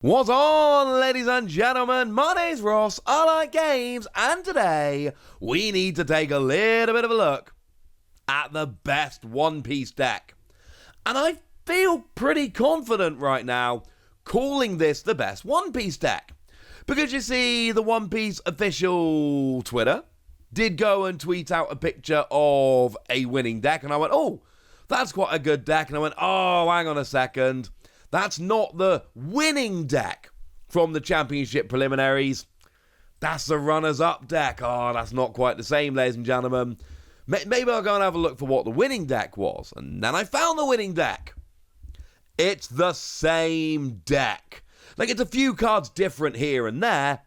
What's on, ladies and gentlemen? My name's Ross, I like games, and today we need to take a little bit of a look at the best One Piece deck. And I feel pretty confident right now calling this the best One Piece deck. Because you see, the One Piece official Twitter did go and tweet out a picture of a winning deck, and I went, oh, that's quite a good deck. And I went, oh, hang on a second. That's not the winning deck from the championship preliminaries. That's the runners-up deck. Oh, that's not quite the same, ladies and gentlemen. Maybe I'll go and have a look for what the winning deck was. And then I found the winning deck. It's the same deck. Like, it's a few cards different here and there.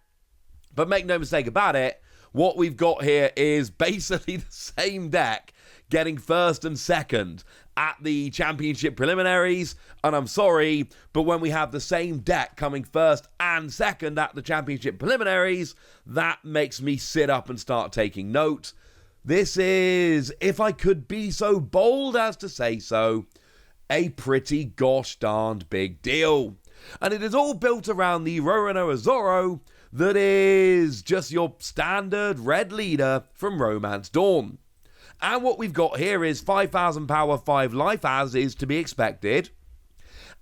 But make no mistake about it, what we've got here is basically the same deck getting first and second at the championship preliminaries. And I'm sorry, but when we have the same deck coming first and second at the championship preliminaries, that makes me sit up and start taking note. This is, if I could be so bold as to say so, a pretty gosh darned big deal. And it is all built around the Roronoa Zoro that is just your standard red leader from Romance Dawn. And what we've got here is 5,000 power, 5 life, as is to be expected.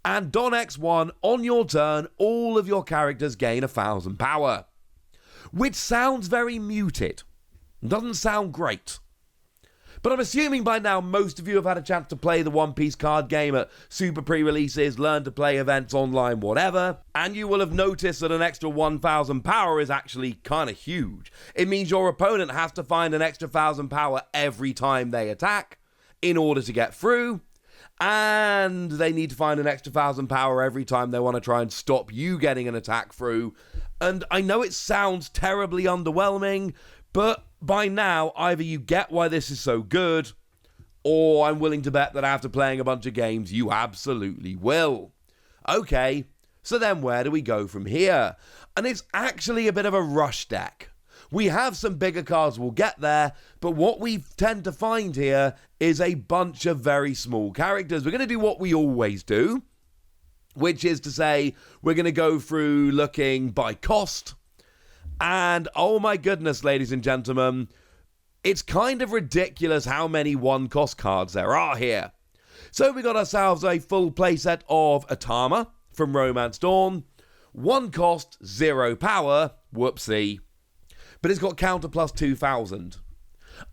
And Don X1, on your turn, all of your characters gain 1,000 power. Which sounds very muted. Doesn't sound great. But I'm assuming by now most of you have had a chance to play the One Piece card game at super pre-releases, learn to play events online, whatever. And you will have noticed that an extra 1,000 power is actually kind of huge. It means your opponent has to find an extra 1,000 power every time they attack in order to get through. And they need to find an extra 1,000 power every time they want to try and stop you getting an attack through. And I know it sounds terribly underwhelming, but by now, either you get why this is so good, or I'm willing to bet that after playing a bunch of games, you absolutely will. Okay, so then where do we go from here? And it's actually a bit of a rush deck. We have some bigger cards, we'll get there, but what we tend to find here is a bunch of very small characters. We're going to do what we always do, which is to say, we're going to go through looking by cost. And oh my goodness, ladies and gentlemen, it's kind of ridiculous how many one-cost cards there are here. So we got ourselves a full playset of Atama from Romance Dawn. 1 cost, 0 power, whoopsie. But it's got counter plus 2,000.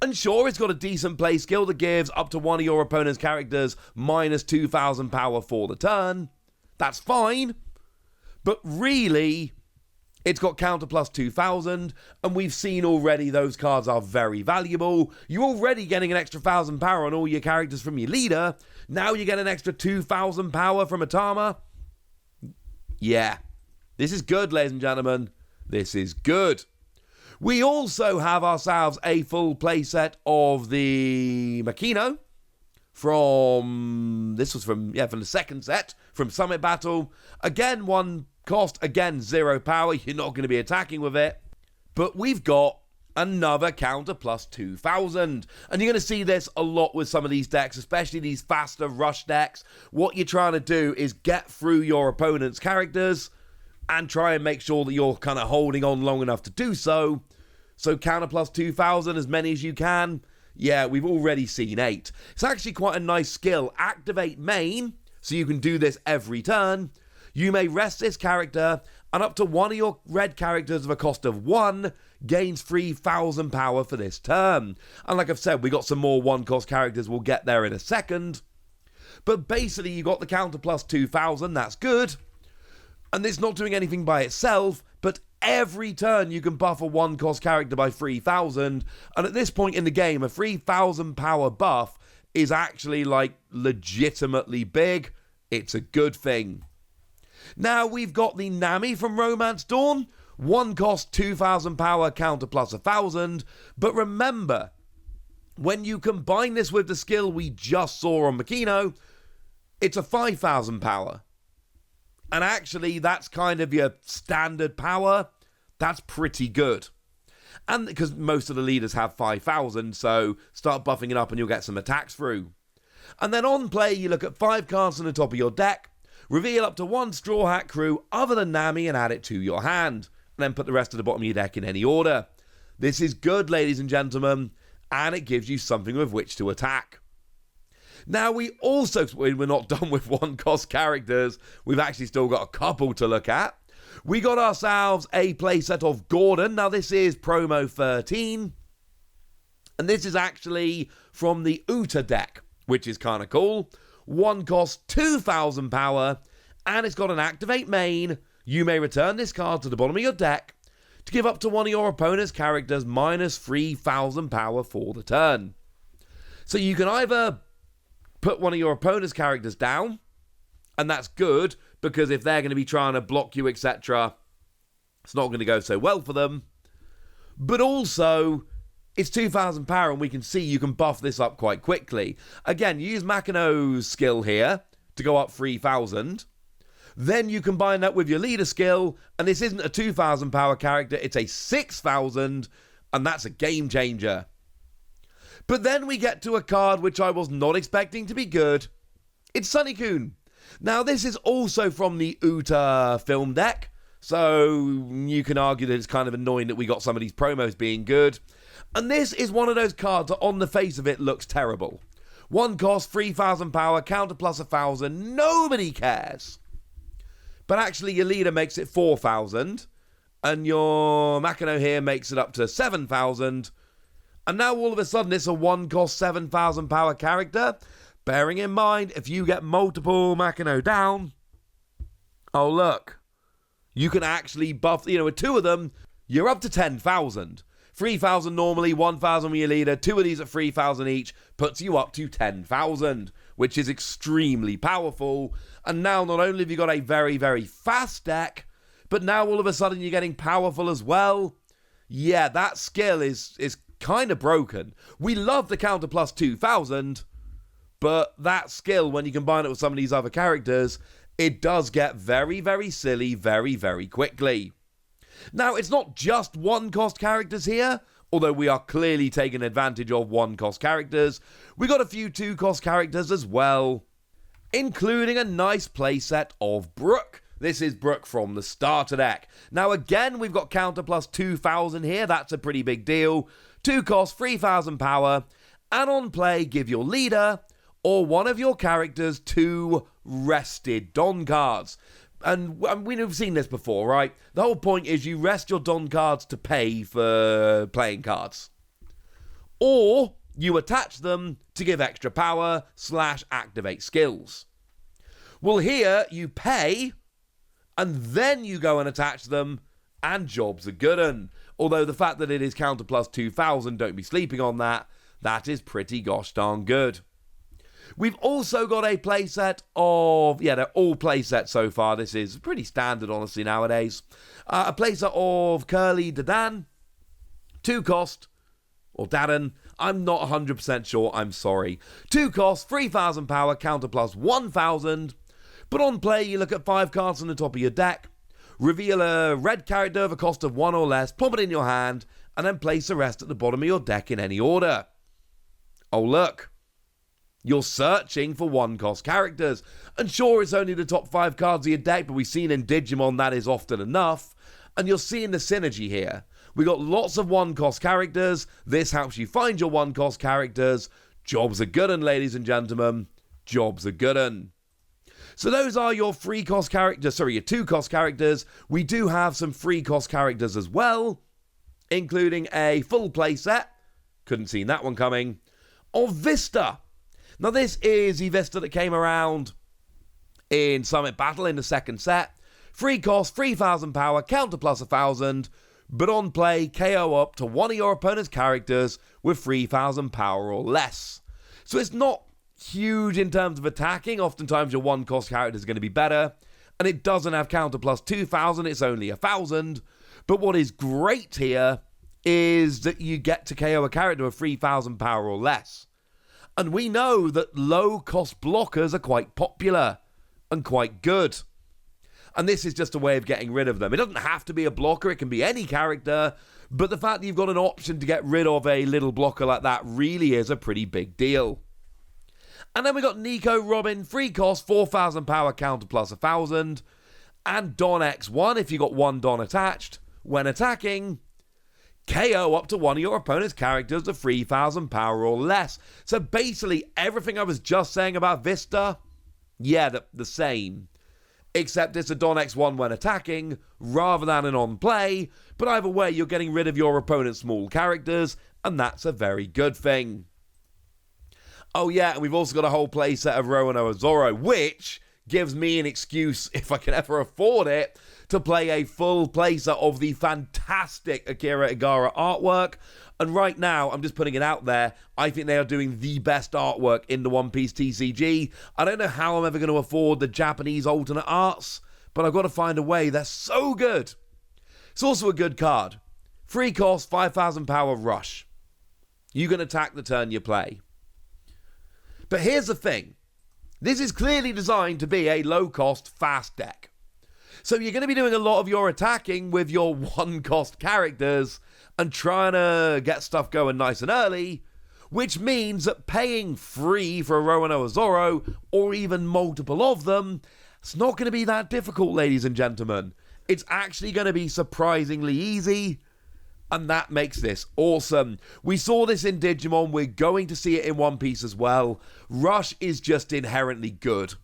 And sure, it's got a decent play skill that gives up to one of your opponent's characters minus 2,000 power for the turn. That's fine. But really, it's got counter plus 2,000, and we've seen already those cards are very valuable. You're already getting an extra 1,000 power on all your characters from your leader. Now you get an extra 2,000 power from Atama. Yeah, this is good, ladies and gentlemen. This is good. We also have ourselves a full playset of the Makino from the second set, from Summit Battle. Again, 1 cost, again 0 power, you're not going to be attacking with it. But we've got another counter plus 2,000. And you're going to see this a lot with some of these decks, especially these faster rush decks. What you're trying to do is get through your opponent's characters and try and make sure that you're kind of holding on long enough to do so. So counter plus 2,000, as many as you can. Yeah, we've already seen 8. It's actually quite a nice skill. Activate main, so you can do this every turn. You may rest this character, and up to one of your red characters of a cost of 1 gains 3,000 power for this turn. And like I've said, we got some more 1-cost characters. We'll get there in a second. But basically, you got the counter plus 2,000. That's good. And it's not doing anything by itself, but every turn you can buff a 1-cost character by 3,000. And at this point in the game, a 3,000 power buff is actually like legitimately big. It's a good thing. Now we've got the Nami from Romance Dawn. 1 cost, 2,000 power, counter plus 1,000. But remember, when you combine this with the skill we just saw on Makino, it's a 5,000 power. And actually, that's kind of your standard power. That's pretty good. And because most of the leaders have 5,000, so start buffing it up and you'll get some attacks through. And then on play, you look at 5 cards on the top of your deck. Reveal up to one Straw Hat crew other than Nami and add it to your hand. And then put the rest of the bottom of your deck in any order. This is good, ladies and gentlemen, and it gives you something with which to attack. Now, we're not done with one-cost characters. We've actually still got a couple to look at. We got ourselves a playset of Gordon. Now, this is promo 13. And this is actually from the Uta deck, which is kind of cool. One cost 2,000 power, and it's got an activate main. You may return this card to the bottom of your deck to give up to one of your opponent's characters minus 3,000 power for the turn. So you can either put one of your opponent's characters down, and that's good, because if they're going to be trying to block you, etc., it's not going to go so well for them. But also, it's 2,000 power, and we can see you can buff this up quite quickly. Again, use Makino's skill here to go up 3,000. Then you combine that with your leader skill, and this isn't a 2,000 power character, it's a 6,000, and that's a game changer. But then we get to a card which I was not expecting to be good. It's Sunny-kun. Now, this is also from the Uta film deck, so you can argue that it's kind of annoying that we got some of these promos being good. And this is one of those cards that on the face of it looks terrible. One cost, 3,000 power, counter plus 1,000, nobody cares. But actually your leader makes it 4,000, and your Makino here makes it up to 7,000. And now all of a sudden it's a one cost 7,000 power character. Bearing in mind, if you get multiple Makino down, oh look, you can actually buff, with two of them, you're up to 10,000. 3,000 normally, 1,000 with your leader, two of these at 3,000 each, puts you up to 10,000, which is extremely powerful. And now not only have you got a very, very fast deck, but now all of a sudden you're getting powerful as well. Yeah, that skill is kind of broken. We love the counter plus 2,000, but that skill, when you combine it with some of these other characters, it does get very, very silly very, very quickly. Now, it's not just one-cost characters here, although we are clearly taking advantage of one-cost characters. We got a few two-cost characters as well, including a nice playset of Brook. This is Brook from the starter deck. Now, again, we've got counter plus 2,000 here. That's a pretty big deal. Two cost, 3,000 power, and on play, give your leader or one of your characters two rested Don cards. And we've seen this before, right? The whole point is you rest your Don cards to pay for playing cards. Or you attach them to give extra power / activate skills. Well, here you pay, and then you go and attach them, and jobs are good 'un. Although the fact that it is counter plus 2,000, don't be sleeping on that. That is pretty gosh darn good. We've also got a playset of, they're all playsets so far. This is pretty standard, honestly, nowadays. A playset of Curly Dadan, two cost, or Dadan, I'm not 100% sure, I'm sorry. Two cost, 3,000 power, counter plus 1,000. But on play, you look at 5 cards on the top of your deck, reveal a red character of a cost of 1 or less, pop it in your hand, and then place the rest at the bottom of your deck in any order. Oh, look. You're searching for one-cost characters. And sure, it's only the top 5 cards of your deck, but we've seen in Digimon that is often enough. And you're seeing the synergy here. We got lots of one-cost characters. This helps you find your one-cost characters. Jobs are good 'un, ladies and gentlemen. Jobs are good 'un. So those are your your two-cost characters. We do have some free-cost characters as well, including a full playset. Couldn't see that one coming. Of Vista. Now, this is the Vista that came around in Summit Battle in the second set. Free cost, 3,000 power, counter plus 1,000, but on play, KO up to one of your opponent's characters with 3,000 power or less. So it's not huge in terms of attacking. Oftentimes, your one-cost character is going to be better, and it doesn't have counter plus 2,000, it's only 1,000. But what is great here is that you get to KO a character with 3,000 power or less. And we know that low-cost blockers are quite popular and quite good. And this is just a way of getting rid of them. It doesn't have to be a blocker, it can be any character, but the fact that you've got an option to get rid of a little blocker like that really is a pretty big deal. And then we got Nico Robin, free cost, 4,000 power, counter plus 1,000. And Don X1 if you got one Don attached. When attacking, KO up to one of your opponent's characters of 3,000 power or less. So basically everything I was just saying about Vista, yeah, the same. Except it's a Don X1 when attacking, rather than an on-play, but either way you're getting rid of your opponent's small characters, and that's a very good thing. Oh yeah, and we've also got a whole playset of Roanoa Zorro, which gives me an excuse, if I can ever afford it, to play a full playset of the fantastic Akira Igara artwork. And right now, I'm just putting it out there, I think they are doing the best artwork in the One Piece TCG. I don't know how I'm ever going to afford the Japanese alternate arts, but I've got to find a way. They're so good. It's also a good card. Free cost, 5,000 power, rush. You can attack the turn you play. But here's the thing. This is clearly designed to be a low-cost, fast deck. So you're going to be doing a lot of your attacking with your one-cost characters and trying to get stuff going nice and early, which means that paying free for a Roanoa Zorro, or even multiple of them, it's not going to be that difficult, ladies and gentlemen. It's actually going to be surprisingly easy, and that makes this awesome. We saw this in Digimon, we're going to see it in One Piece as well. Rush is just inherently good.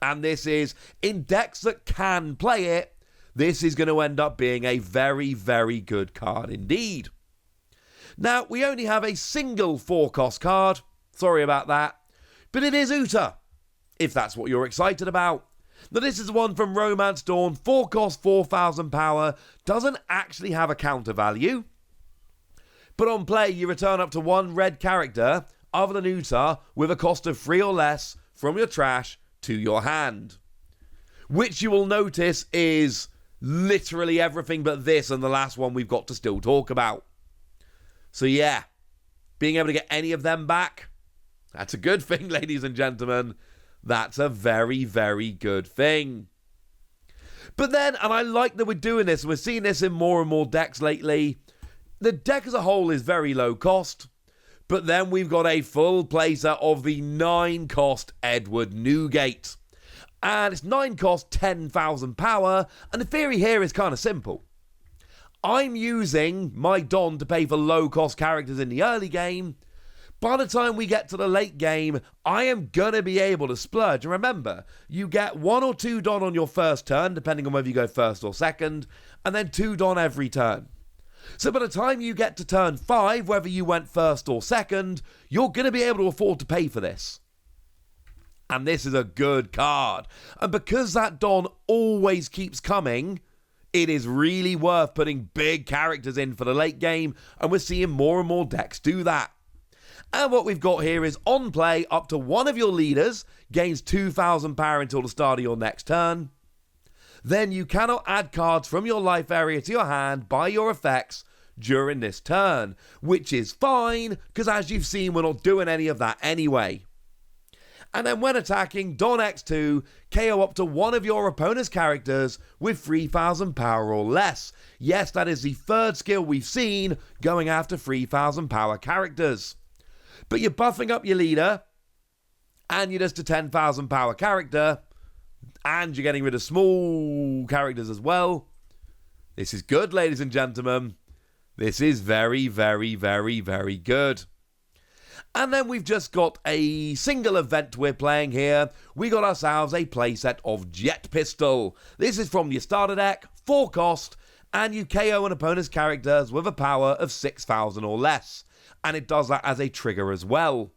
And this is, in decks that can play it, this is going to end up being a very, very good card indeed. Now, we only have a single 4-cost card. Sorry about that. But it is Uta, if that's what you're excited about. Now, this is one from Romance Dawn. 4-cost, 4,000 power. Doesn't actually have a counter value. But on play, you return up to one red character, other than Uta, with a cost of 3 or less from your trash to your hand. Which you will notice is literally everything but this and the last one we've got to still talk about. So yeah, being able to get any of them back, that's a good thing, ladies and gentlemen. That's a very, very good thing. But then, and I like that we're doing this, we're seeing this in more and more decks lately, the deck as a whole is very low cost, but then we've got a full playset of the 9-cost Edward Newgate. And it's 9 cost, 10,000 power, and the theory here is kind of simple. I'm using my Don to pay for low-cost characters in the early game. By the time we get to the late game, I am going to be able to splurge. And remember, you get 1 or 2 Don on your first turn, depending on whether you go first or second, and then 2 Don every turn. So by the time you get to turn 5, whether you went first or second, you're going to be able to afford to pay for this. And this is a good card. And because that Don always keeps coming, it is really worth putting big characters in for the late game, and we're seeing more and more decks do that. And what we've got here is on play, up to one of your leaders gains 2,000 power until the start of your next turn. Then you cannot add cards from your life area to your hand by your effects during this turn, which is fine, because as you've seen, we're not doing any of that anyway. And then when attacking, Don X2, KO up to one of your opponent's characters with 3,000 power or less. Yes, that is the third skill we've seen going after 3,000 power characters. But you're buffing up your leader, and you're just a 10,000 power character, and you're getting rid of small characters as well. This is good, ladies and gentlemen. This is very, very, very, very good. And then we've just got a single event we're playing here. We got ourselves a playset of Jet Pistol. This is from your starter deck, 4 cost, and you KO an opponent's characters with a power of 6,000 or less. And it does that as a trigger as well.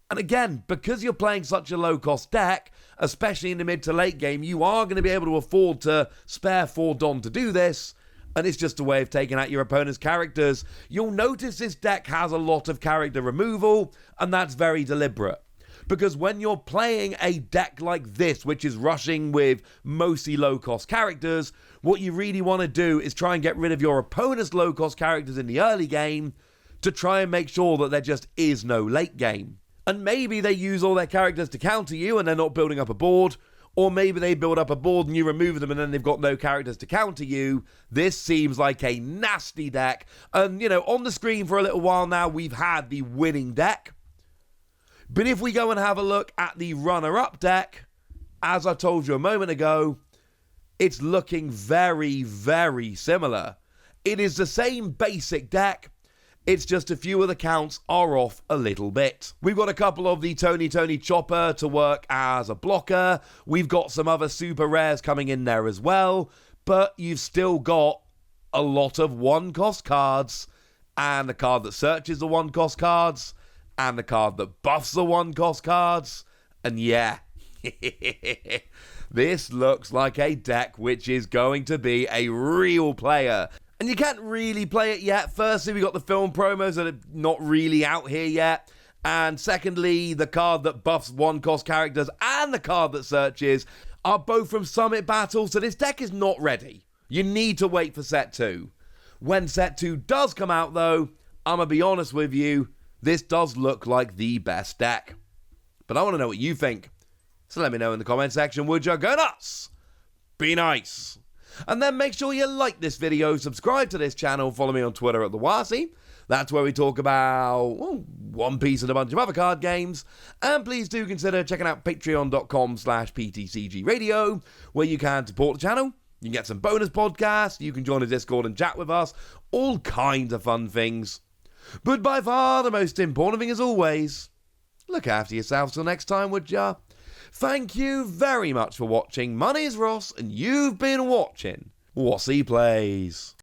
And again, because you're playing such a low-cost deck, especially in the mid to late game, you are going to be able to afford to spare 4 Don to do this. And it's just a way of taking out your opponent's characters. You'll notice this deck has a lot of character removal, and that's very deliberate. Because when you're playing a deck like this, which is rushing with mostly low-cost characters, what you really want to do is try and get rid of your opponent's low-cost characters in the early game to try and make sure that there just is no late game. And maybe they use all their characters to counter you and they're not building up a board, or maybe they build up a board and you remove them and then they've got no characters to counter you. This seems like a nasty deck. And, you know, on the screen for a little while now, we've had the winning deck. But if we go and have a look at the runner-up deck, as I told you a moment ago, it's looking very, very similar. It is the same basic deck, it's just a few of the counts are off a little bit. We've got a couple of the Tony Chopper to work as a blocker. We've got some other super rares coming in there as well. But you've still got a lot of one-cost cards. And the card that searches the one-cost cards. And the card that buffs the one-cost cards. And yeah, this looks like a deck which is going to be a real player. And you can't really play it yet. Firstly, we got the film promos that are not really out here yet. And secondly, the card that buffs one-cost characters and the card that searches are both from Summit Battle, so this deck is not ready. You need to wait for Set 2. When Set 2 does come out, though, I'm going to be honest with you, this does look like the best deck. But I want to know what you think. So let me know in the comment section, would you? Go nuts! Be nice! And then make sure you like this video, subscribe to this channel, follow me on Twitter at TheWasi. That's where we talk about One Piece and a bunch of other card games. And please do consider checking out patreon.com/PTCG Radio, where you can support the channel. You can get some bonus podcasts, you can join a Discord and chat with us, all kinds of fun things. But by far the most important thing as always, look after yourselves till next time, would ya? Thank you very much for watching. My name's Ross, and you've been watching Wasi Plays.